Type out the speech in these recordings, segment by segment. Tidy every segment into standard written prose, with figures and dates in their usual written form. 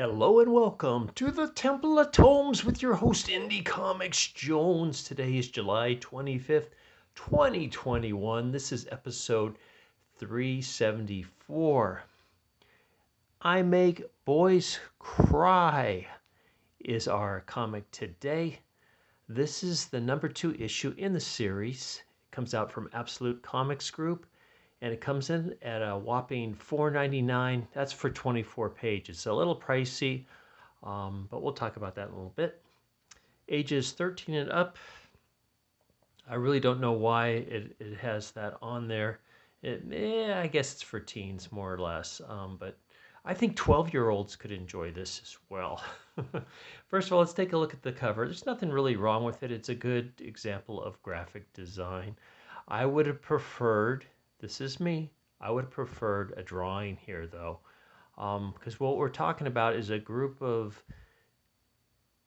Hello and welcome to the Temple of Tomes with your host Indie Comics Jones. Today is July 25th, 2021. This is episode 374. I Make Boys Cry is our comic today. This is the number 2 issue in the series. It comes out from Absolute Comics Group. And it comes in at a whopping $4.99. That's for 24 pages. It's a little pricey, but we'll talk about that in a little bit. Ages 13 and up. I really don't know why it has that on there. I guess it's for teens, more or less. But I think 12-year-olds could enjoy this as well. First of all, let's take a look at the cover. There's nothing really wrong with it. It's a good example of graphic design. I would have preferred... This is me. I would have preferred a drawing here, though, because what we're talking about is a group of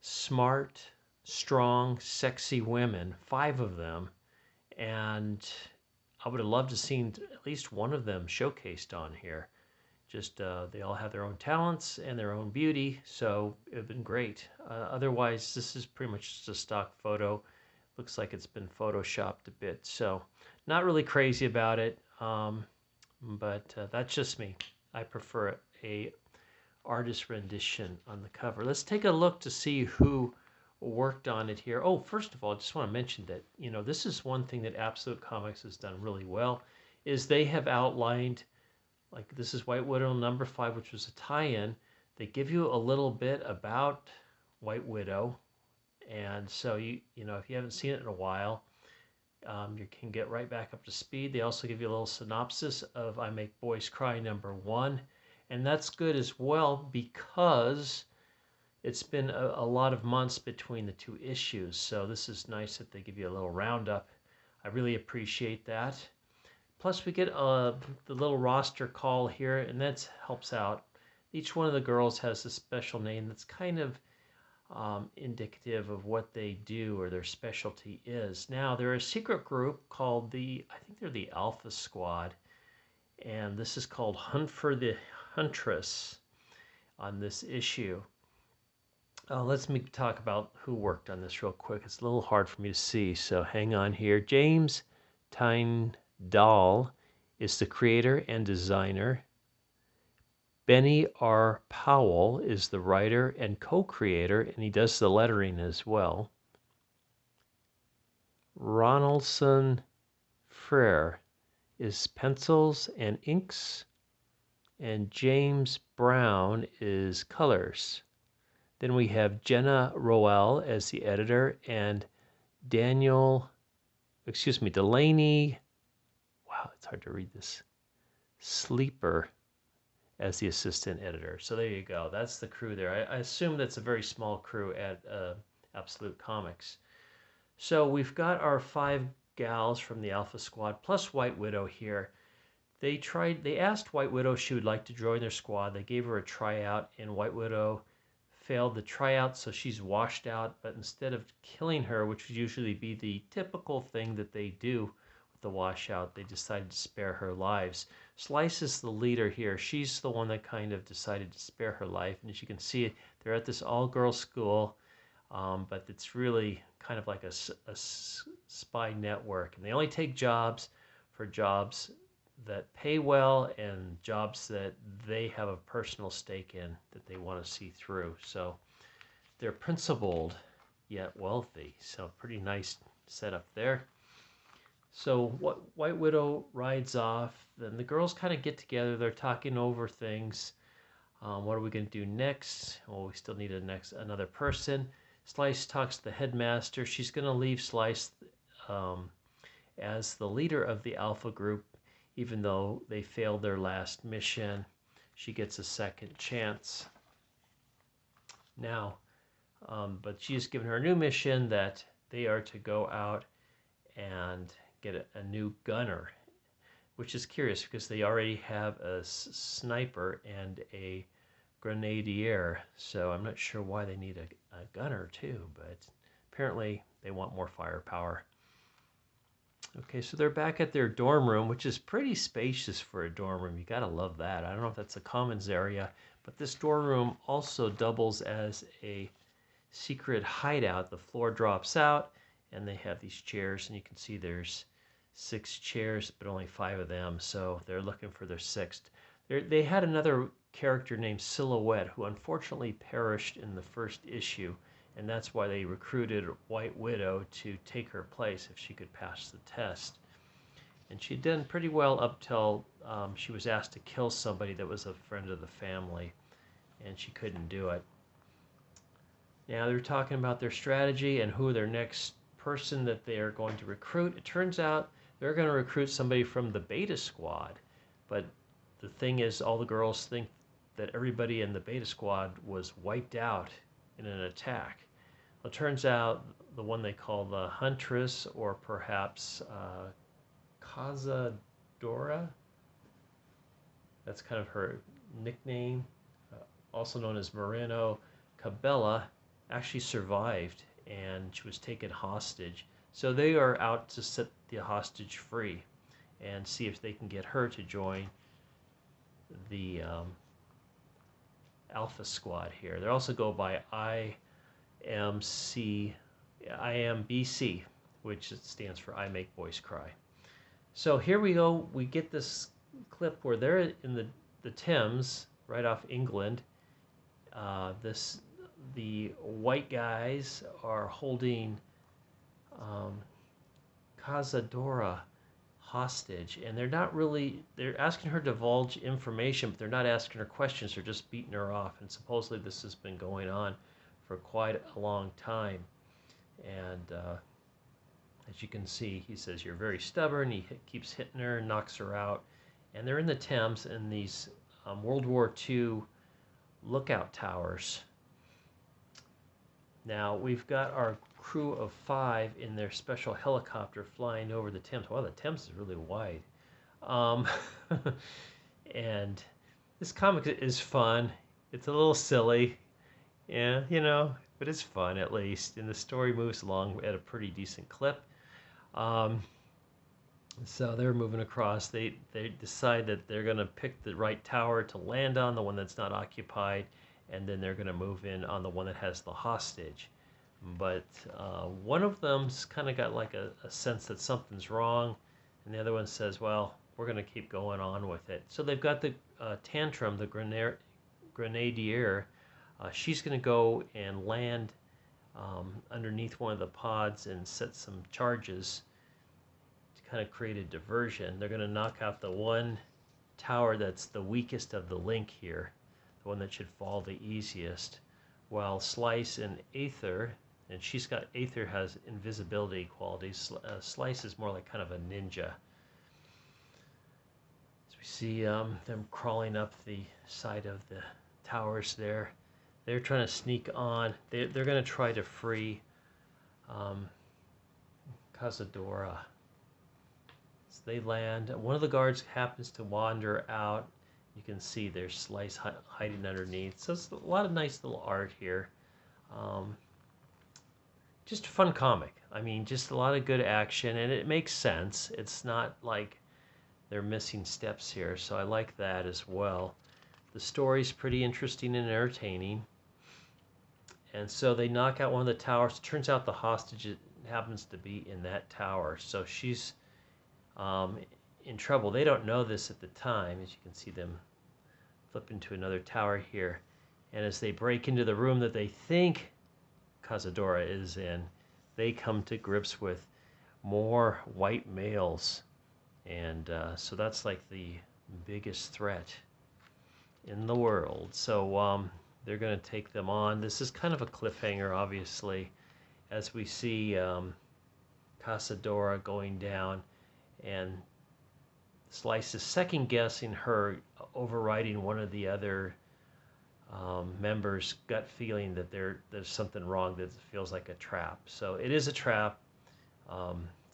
smart, strong, sexy women, 5 of them, and I would have loved to have seen at least one of them showcased on here. Just they all have their own talents and their own beauty, so it would have been great. Otherwise, this is pretty much just a stock photo. Looks like it's been photoshopped a bit, so not really crazy about it, but that's just me. I prefer a artist rendition on the cover. Let's take a look to see who worked on it here. Oh, first of all, I just want to mention that, this is one thing that Absolute Comics has done really well, is they have outlined, like this is White Widow number 5, which was a tie-in. They give you a little bit about White Widow, and so if you haven't seen it in a while, you can get right back up to speed. They also give you a little synopsis of I Make Boys Cry number 1, and that's good as well because it's been a lot of months between the 2 issues, so this is nice that they give you a little roundup. I really appreciate that. Plus we get the little roster call here, and that helps out. Each one of the girls has a special name that's kind of indicative of what they do or their specialty is. Now, they're a secret group called I think they're the Alpha Squad, and this is called Hunt for the Huntress on this issue. Let's talk about who worked on this real quick. It's a little hard for me to see, so hang on here. James Tyndall is the creator and designer. Benny R. Powell is the writer and co-creator, and he does the lettering as well. Ronaldson Frere is pencils and inks, and James Brown is colors. Then we have Jenna Roel as the editor, and Delaney, wow, it's hard to read this, Sleeper as the assistant editor. So there you go. That's the crew there. I assume that's a very small crew at Absolute Comics. So we've got our 5 gals from the Alpha Squad plus White Widow here. They asked White Widow if she would like to join their squad. They gave her a tryout, and White Widow failed the tryout, so she's washed out. But instead of killing her, which would usually be the typical thing that they do with the washout, they decided to spare her lives. Slice is the leader here. She's the one that kind of decided to spare her life. And as you can see, they're at this all-girls school, but it's really kind of like a spy network. And they only take jobs that pay well and jobs that they have a personal stake in that they want to see through. So they're principled yet wealthy. So pretty nice setup there. So White Widow rides off. Then the girls kind of get together. They're talking over things. What are we going to do next? Well, we still need another person. Slice talks to the headmaster. She's going to leave Slice as the leader of the Alpha group, even though they failed their last mission. She gets a second chance now, but she's given her a new mission that they are to go out and get a new gunner, which is curious because they already have a sniper and a grenadier, so I'm not sure why they need a gunner too, but apparently they want more firepower. Okay, so they're back at their dorm room, which is pretty spacious for a dorm room. You gotta love that. I don't know if that's a commons area, But this storeroom also doubles as a secret hideout. The floor drops out, and they have these chairs, and you can see there's 6 chairs, but only 5 of them, so they're looking for their 6th. They had another character named Silhouette, who unfortunately perished in the first issue, and that's why they recruited White Widow to take her place if she could pass the test. And she'd done pretty well up till she was asked to kill somebody that was a friend of the family, and she couldn't do it. Now they're talking about their strategy and who their next person that they are going to recruit. It turns out they're going to recruit somebody from the Beta Squad, but the thing is, all the girls think that everybody in the Beta Squad was wiped out in an attack. Well, it turns out the one they call the Huntress, or perhaps Cazadora, that's kind of her nickname, also known as Moreno Cabela, actually survived, and she was taken hostage. So they are out to set the hostage free and see if they can get her to join the Alpha Squad here. They also go by IMBC, which stands for I Make Boys Cry. So here we go. We get this clip where they're in the Thames, right off England. The white guys are holding Cazadora hostage, and they're asking her to divulge information, but they're not asking her questions. They're just beating her off, and supposedly this has been going on for quite a long time. And as you can see, he says, "You're very stubborn." He keeps hitting her and knocks her out. And they're in the Thames in these World War II lookout towers. Now we've got our crew of 5 in their special helicopter flying over the Thames. Wow, the Thames is really wide. And this comic is fun. It's a little silly, yeah, but it's fun at least. And the story moves along at a pretty decent clip. So they're moving across. They decide that they're going to pick the right tower to land on, the one that's not occupied, and then they're going to move in on the one that has the hostage. But one of them's kind of got like a sense that something's wrong, and the other one says, well, we're going to keep going on with it. So they've got the Tantrum, the Grenadier. She's going to go and land underneath one of the pods and set some charges to kind of create a diversion. They're going to knock out the one tower that's the weakest of the link here, the one that should fall the easiest, while Slice and Aether, and Aether has invisibility qualities. Slice is more like kind of a ninja. So we see them crawling up the side of the towers there. They're trying to sneak on. They're going to try to free Cazadora. So they land. One of the guards happens to wander out. You can see there's Slice hiding underneath. So it's a lot of nice little art here. Just a fun comic. I mean, just a lot of good action, and it makes sense. It's not like they're missing steps here, so I like that as well. The story's pretty interesting and entertaining. And so they knock out one of the towers. It turns out the hostage happens to be in that tower, so she's in trouble. They don't know this at the time, as you can see them flip into another tower here. And as they break into the room that they think Cazadora is in, they come to grips with more white males. And so that's like the biggest threat in the world. So they're going to take them on. This is kind of a cliffhanger, obviously, as we see Cazadora going down, and Slice is second-guessing her, overriding one of the other members' gut feeling that there's something wrong, that feels like a trap. So it is a trap.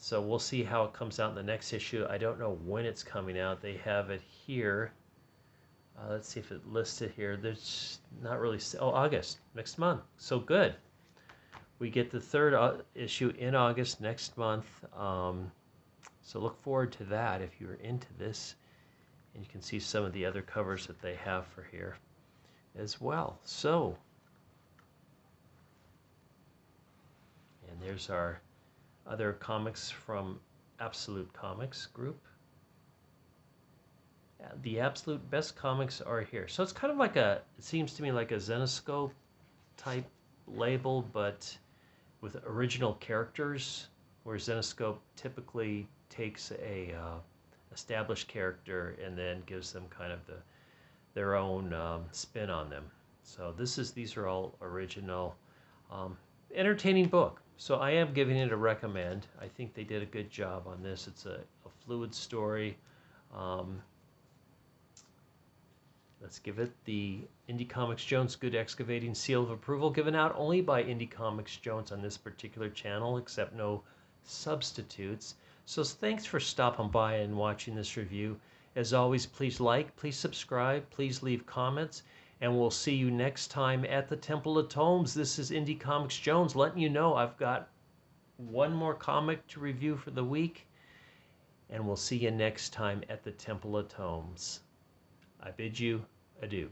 So we'll see how it comes out in the next issue. I don't know when it's coming out. They have it here. Let's see if it lists it here. There's not really... Oh, August, next month. So good. We get the 3rd issue in August next month. So look forward to that if you're into this. And you can see some of the other covers that they have for here. as well. So, and there's our other comics from Absolute Comics Group. The absolute best comics are here. So it's kind of like it seems to me like a Zenescope type label, but with original characters, where Zenescope typically takes a established character and then gives them kind of their own spin on them. So these are all original, entertaining book. So I am giving it a recommend. I think they did a good job on this. It's a fluid story. Um, Let's give it the Indie Comics Jones Good Excavating seal of approval, given out only by Indie Comics Jones on this particular channel, except no substitutes. So thanks for stopping by and watching this review. As always, please like, please subscribe, please leave comments, and we'll see you next time at the Temple of Tomes. This is Indie Comics Jones letting you know I've got one more comic to review for the week, and we'll see you next time at the Temple of Tomes. I bid you adieu.